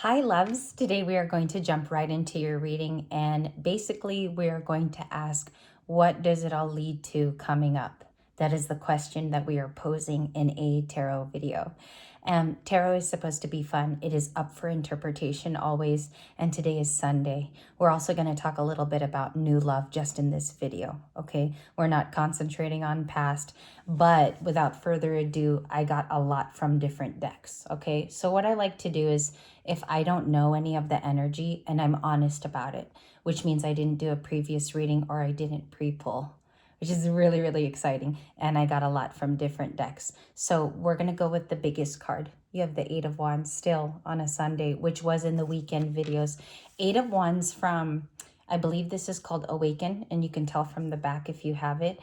Hi, loves. Today we are going to jump right into your reading, and basically we are going to ask, what does it all lead to coming up? That is the question that we are posing in a tarot video. Tarot is supposed to be fun. It is up for interpretation always, and today is Sunday. We're also going to talk a little bit about new love just in this video, okay? We're not concentrating on past, but without further ado, I got a lot from different decks, okay? So what I like to do is, if I don't know any of the energy and I'm honest about it, which means I didn't do a previous reading or I didn't pre-pull, which is really, really exciting. And I got a lot from different decks. So we're going to go with the biggest card. You have the Eight of Wands still on a Sunday, which was in the weekend videos. Eight of Wands from, I believe this is called Awaken, and you can tell from the back if you have it.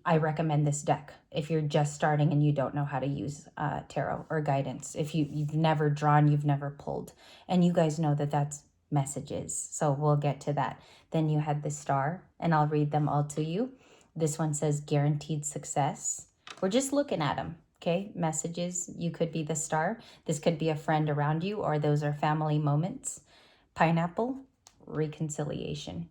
I recommend this deck if you're just starting and you don't know how to use tarot or guidance. If you've never drawn, you've never pulled, and you guys know that that's messages. So we'll get to that. Then you had the Star, and I'll read them all to you. This one says guaranteed success. We're just looking at them. Okay, messages. You could be the Star. This could be a friend around you, or those are family moments. Pineapple, reconciliation.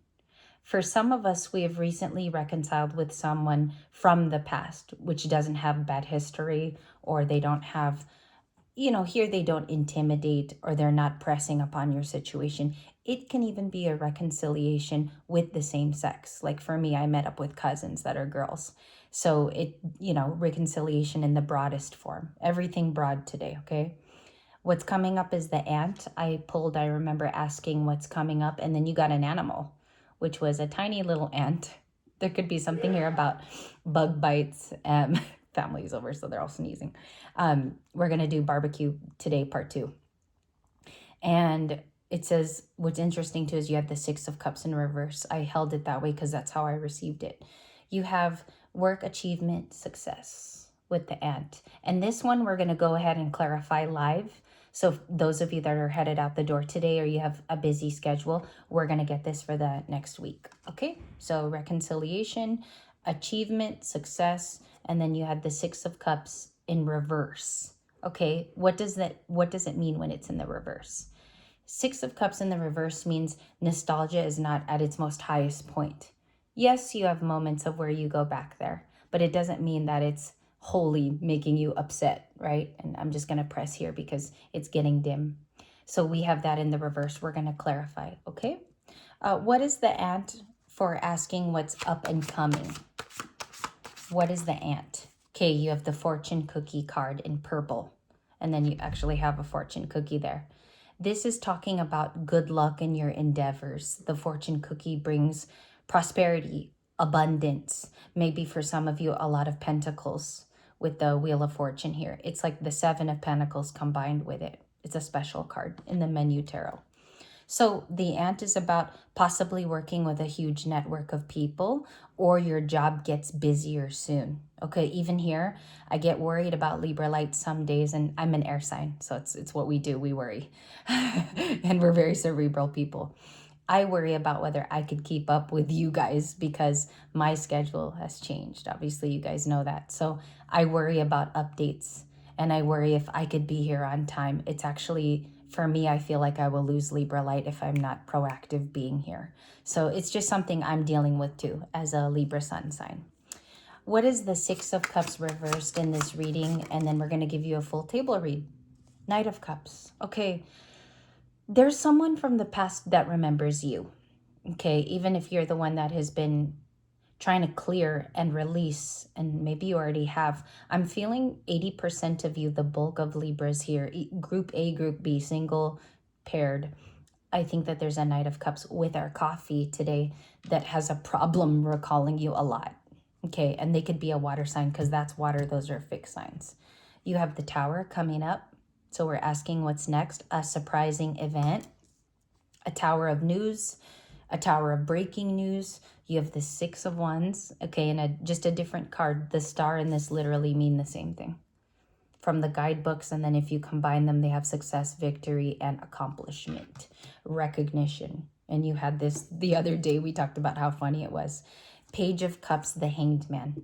For some of us, we have recently reconciled with someone from the past, which doesn't have bad history, or they don't have, here they don't intimidate, or they're not pressing upon your situation. It can even be a reconciliation with the same sex. Like for me, I met up with cousins that are girls. So reconciliation in the broadest form. Everything broad today, okay? What's coming up is the ant. I remember asking what's coming up, and then you got an animal, which was a tiny little ant. There could be something here about bug bites. Family's over, so they're all sneezing. We're going to do barbecue today, part 2. And it says, what's interesting too is you have the Six of Cups in reverse. I held it that way because that's how I received it. You have work, achievement, success with the ant. And this one we're going to go ahead and clarify live. So those of you that are headed out the door today, or you have a busy schedule, we're going to get this for the next week. Okay, so reconciliation, achievement, success, and then you had the Six of Cups in reverse. Okay, what does it mean when it's in the reverse? Six of Cups in the reverse means nostalgia is not at its most highest point. Yes, you have moments of where you go back there, but it doesn't mean that it's wholly making you upset, right? And I'm just going to press here because it's getting dim. So we have that in the reverse. We're going to clarify, okay? What is the ant for asking what's up and coming? What is the ant? Okay, you have the fortune cookie card in purple, and then you actually have a fortune cookie there. This is talking about good luck in your endeavors. The fortune cookie brings prosperity, abundance. Maybe for some of you, a lot of pentacles with the Wheel of Fortune here. It's like the Seven of Pentacles combined with it. It's a special card in the menu tarot. So the ant is about possibly working with a huge network of people, or your job gets busier soon. Okay, even here, I get worried about Libra light some days, and I'm an air sign, so it's what we do, we worry. And we're very cerebral people. I worry about whether I could keep up with you guys because my schedule has changed. Obviously, you guys know that. So I worry about updates, and I worry if I could be here on time. It's actually, for me, I feel like I will lose Libra light if I'm not proactive being here. So it's just something I'm dealing with too as a Libra sun sign. What is the Six of Cups reversed in this reading? And then we're going to give you a full table read. Knight of Cups. Okay. There's someone from the past that remembers you. Okay. Even if you're the one that has been trying to clear and release, and maybe you already have. I'm feeling 80% of you, the bulk of Libras here, group A, group B, single, paired. I think that there's a Knight of Cups with our coffee today that has a problem recalling you a lot. Okay, and they could be a water sign because that's water. Those are fixed signs. You have the Tower coming up. So we're asking what's next. A surprising event, a Tower of news, a Tower of breaking news. You have the Six of Wands, okay, and just a different card. The Star and this literally mean the same thing from the guidebooks, and then if you combine them, they have success, victory, and accomplishment, recognition. And you had this the other day. We talked about how funny it was. Page of Cups, the Hanged Man.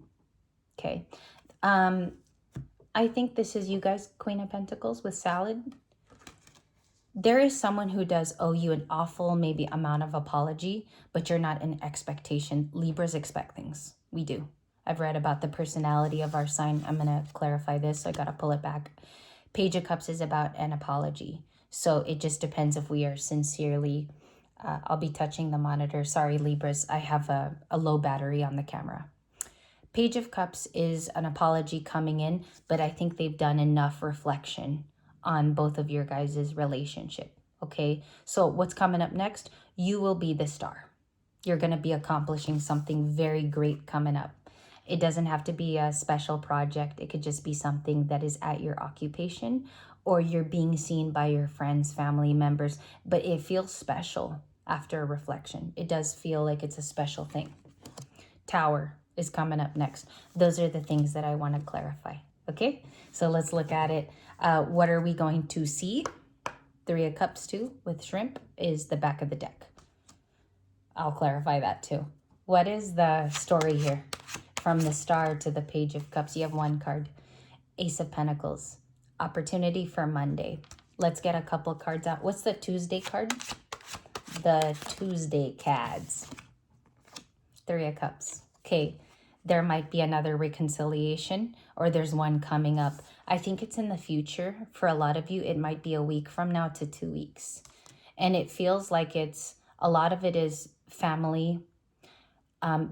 Okay. I think this is you guys, Queen of Pentacles with salad. There is someone who does owe you an awful maybe amount of apology, but you're not in expectation. Libras expect things. We do. I've read about the personality of our sign. I'm going to clarify this, so I got to pull it back. Page of Cups is about an apology. So it just depends if we are sincerely, I'll be touching the monitor. Sorry, Libras, I have a low battery on the camera. Page of Cups is an apology coming in, but I think they've done enough reflection on both of your guys' relationship. Okay, so what's coming up next? You will be the star. You're going to be accomplishing something very great coming up. It doesn't have to be a special project. It could just be something that is at your occupation, or you're being seen by your friends, family members, but it feels special after a reflection. It does feel like it's a special thing. Tower is coming up next. Those are the things that I want to clarify. Okay, so let's look at it. What are we going to see? Three of Cups too with shrimp is the back of the deck. I'll clarify that too. What is the story here? From the Star to the Page of Cups, you have one card. Ace of Pentacles. Opportunity for Monday. Let's get a couple cards out. What's the Tuesday card? The Tuesday Cads. Three of Cups. Okay, there might be another reconciliation, or there's one coming up. I think it's in the future. For a lot of you, it might be a week from now to 2 weeks. And it feels like a lot of it is family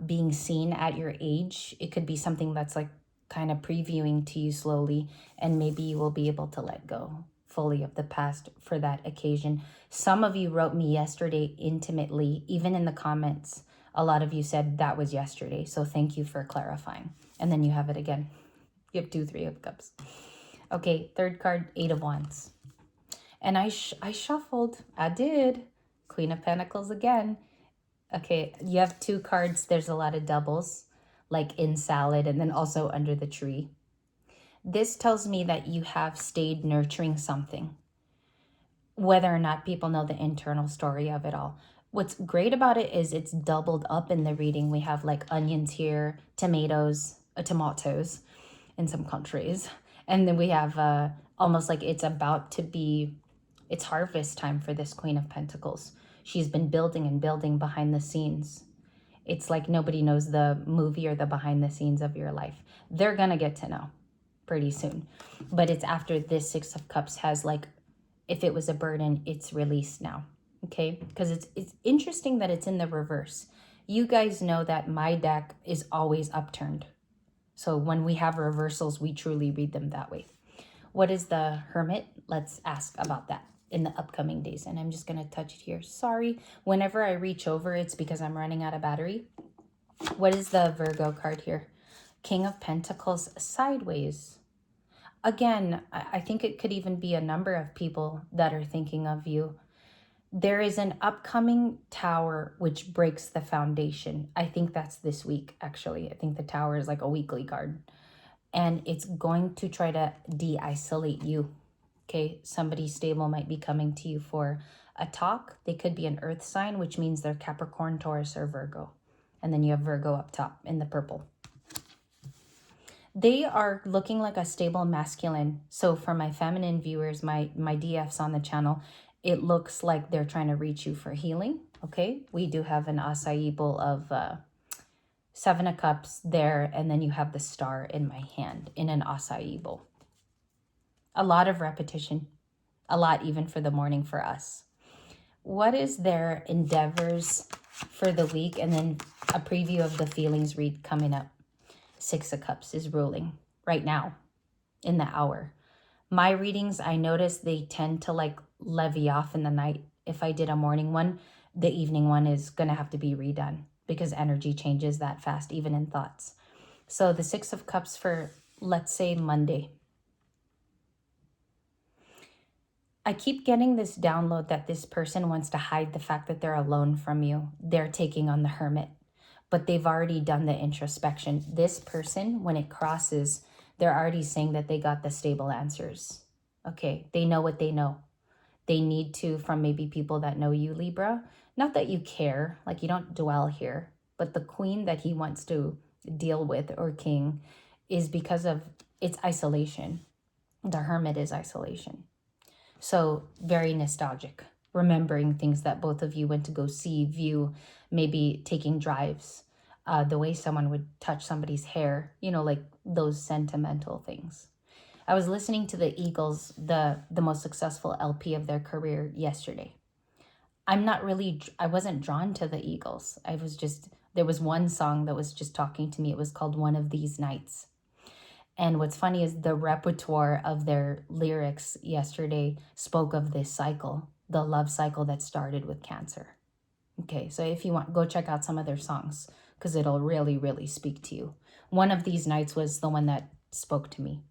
being seen at your age. It could be something that's like kind of previewing to you slowly, and maybe you will be able to let go fully of the past for that occasion. Some of you wrote me yesterday intimately, even in the comments. A lot of you said that was yesterday, so thank you for clarifying. And then you have it again. You have Three of Cups. Okay, third card, Eight of Wands. And I shuffled. I did. Queen of Pentacles again. Okay, you have two cards. There's a lot of doubles, like in salad and then also under the tree. This tells me that you have stayed nurturing something, whether or not people know the internal story of it all. What's great about it is it's doubled up in the reading. We have like onions here, tomatoes in some countries. And then we have almost like it's about to be, it's harvest time for this Queen of Pentacles. She's been building and building behind the scenes. It's like nobody knows the movie or the behind the scenes of your life. They're going to get to know pretty soon. But it's after this Six of Cups has like, if it was a burden, it's released now. Okay, because it's interesting that it's in the reverse. You guys know that my deck is always upturned. So when we have reversals, we truly read them that way. What is the Hermit? Let's ask about that in the upcoming days. And I'm just going to touch it here. Sorry, whenever I reach over, it's because I'm running out of battery. What is the Virgo card here? King of Pentacles sideways. Again, I think it could even be a number of people that are thinking of you. There is an upcoming tower which breaks the foundation. I think that's this week, actually. I think the tower is like a weekly card. And it's going to try to de-isolate you. Okay, somebody stable might be coming to you for a talk. They could be an earth sign, which means they're Capricorn, Taurus, or Virgo. And then you have Virgo up top in the purple. They are looking like a stable masculine. So for my feminine viewers, my DFs on the channel, it looks like they're trying to reach you for healing. Okay, we do have an acai bowl of Seven of Cups there, and then you have the Star in my hand in an acai bowl. A lot of repetition, a lot even for the morning for us. What is their endeavors for the week? And then a preview of the feelings read coming up. Six of Cups is ruling right now in the hour. My readings, I notice they tend to like levy off in the night. If I did a morning one, the evening one is going to have to be redone because energy changes that fast, even in thoughts. So the Six of Cups for, let's say, Monday. I keep getting this download that this person wants to hide the fact that they're alone from you. They're taking on the Hermit, but they've already done the introspection. This person, when it crosses, they're already saying that they got the stable answers. Okay, they know what they know. They need to, from maybe people that know you, Libra. Not that you care, like you don't dwell here, but the queen that he wants to deal with, or king, is because of its isolation. The Hermit is isolation. So very nostalgic, remembering things that both of you went to go see, view, maybe taking drives, the way someone would touch somebody's hair, like those sentimental things. I was listening to the Eagles, the most successful LP of their career yesterday. I wasn't drawn to the Eagles. There was one song that was just talking to me. It was called One of These Nights. And what's funny is the repertoire of their lyrics yesterday spoke of this cycle, the love cycle that started with cancer. Okay, so if you want, go check out some of their songs because it'll really, really speak to you. One of These Nights was the one that spoke to me.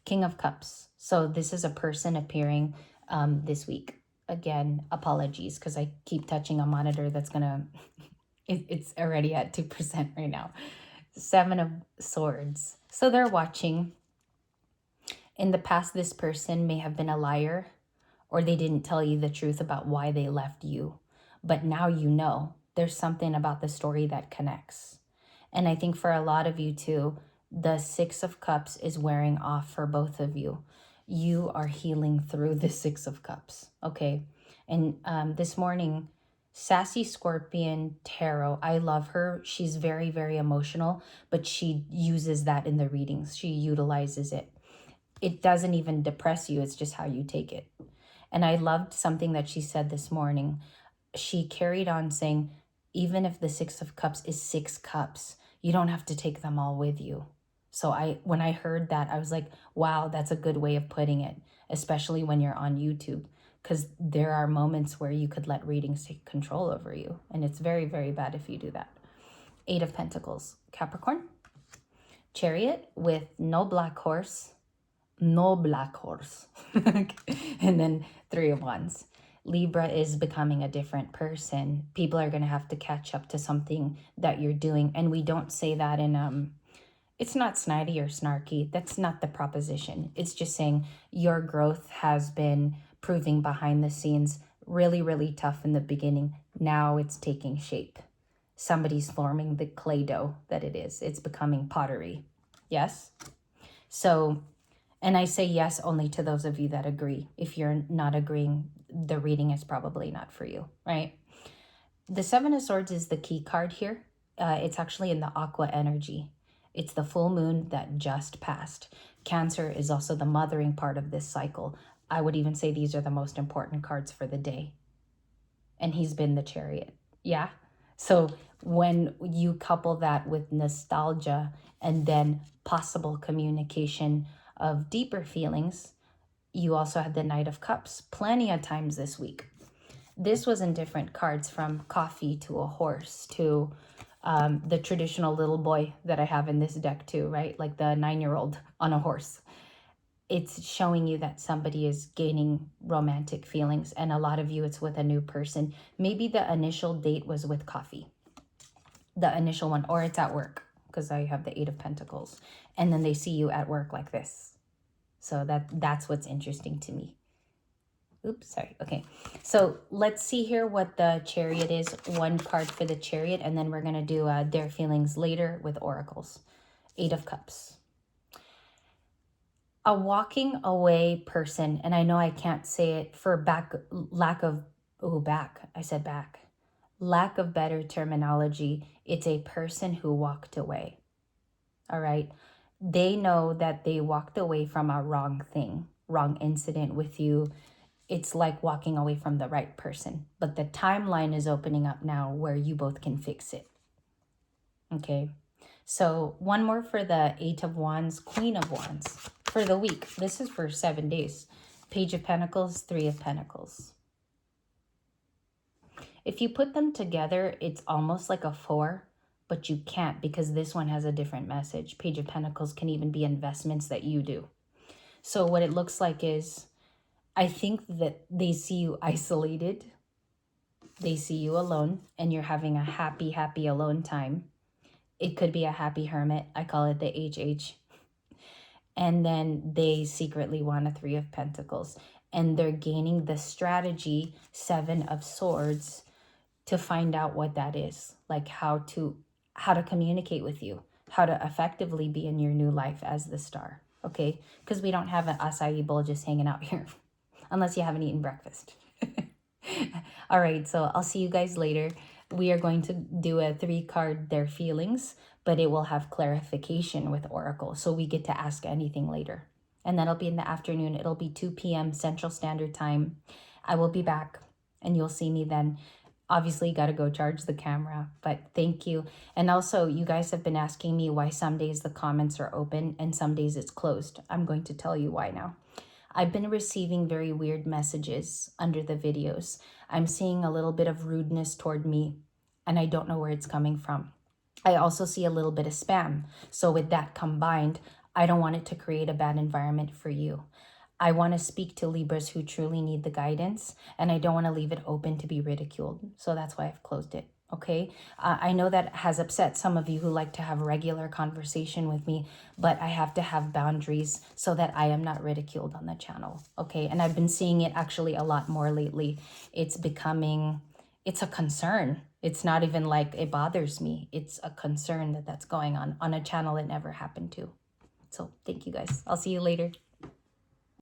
King of Cups. So this is a person appearing this week. Again, apologies because I keep touching a monitor that's gonna, it's already at 2% right now. Seven of Swords. So they're watching. In the past, this person may have been a liar or they didn't tell you the truth about why they left you. But now you know there's something about the story that connects. And I think for a lot of you too, the Six of Cups is wearing off for both of you. You are healing through the Six of Cups, okay? And this morning, Sassy Scorpion Tarot, I love her. She's very, very emotional, but she uses that in the readings. She utilizes it. It doesn't even depress you. It's just how you take it. And I loved something that she said this morning. She carried on saying, even if the Six of Cups is 6 cups, you don't have to take them all with you. So when I heard that, I was like, wow, that's a good way of putting it, especially when you're on YouTube, because there are moments where you could let readings take control over you. And it's very, very bad if you do that. 8 of Pentacles, Capricorn. Chariot with no black horse. No black horse. And then 3 of Wands. Libra is becoming a different person. People are going to have to catch up to something that you're doing. And we don't say that in, it's not snidey or snarky. That's not the proposition. It's just saying your growth has been proving behind the scenes really, really tough in the beginning. Now it's taking shape. Somebody's forming the clay dough that it is. It's becoming pottery. Yes? So, and I say yes only to those of you that agree. If you're not agreeing, the reading is probably not for you, right? The Seven of Swords is the key card here. It's actually in the aqua energy. It's the full moon that just passed. Cancer is also the mothering part of this cycle. I would even say these are the most important cards for the day. And he's been the Chariot. Yeah? So when you couple that with nostalgia and then possible communication of deeper feelings, you also had the Knight of Cups plenty of times this week. This was in different cards, from coffee to a horse to the traditional little boy that I have in this deck too, right? Like the 9-year-old on a horse. It's showing you that somebody is gaining romantic feelings, and a lot of you, it's with a new person. Maybe the initial date was with coffee, the initial one, or it's at work, because I have the 8 of Pentacles, and then they see you at work like this. So that's what's interesting to me. Oops, sorry. Okay, so let's see here what the Chariot is. One card for the Chariot, and then we're going to do their feelings later with oracles. 8 of Cups. A walking away person, and I know I can't say it for lack of better terminology. It's a person who walked away. All right. They know that they walked away from a wrong thing, wrong incident with you. It's like walking away from the right person, but the timeline is opening up now where you both can fix it. Okay. So one more for the 8 of Wands, Queen of Wands for the week. This is for 7 days. Page of Pentacles, 3 of Pentacles. If you put them together, it's almost like a 4, but you can't, because this one has a different message. Page of Pentacles can even be investments that you do. So what it looks like is, I think that they see you isolated. They see you alone, and you're having a happy, happy alone time. It could be a happy hermit. I call it the HH. And then they secretly want a 3 of Pentacles. And they're gaining the strategy, 7 of Swords, to find out what that is. Like how to communicate with you. How to effectively be in your new life as the star. Okay? Because we don't have an acai bowl just hanging out here unless you haven't eaten breakfast. All right, so I'll see you guys later. We are going to do a 3-card their feelings, but it will have clarification with Oracle, so we get to ask anything later. And that'll be in the afternoon. It'll be 2 p.m. Central Standard Time. I will be back, and you'll see me then. Obviously, got to go charge the camera, but thank you. And also, you guys have been asking me why some days the comments are open and some days it's closed. I'm going to tell you why now. I've been receiving very weird messages under the videos. I'm seeing a little bit of rudeness toward me, and I don't know where it's coming from. I also see a little bit of spam. So with that combined, I don't want it to create a bad environment for you. I want to speak to Libras who truly need the guidance, and I don't want to leave it open to be ridiculed. So that's why I've closed it. Okay, I know that has upset some of you who like to have regular conversation with me, but I have to have boundaries so that I am not ridiculed on the channel. Okay, and I've been seeing it actually a lot more lately. It's a concern. It's not even like it bothers me. It's a concern that that's going on a channel it never happened to. So thank you guys. I'll see you later.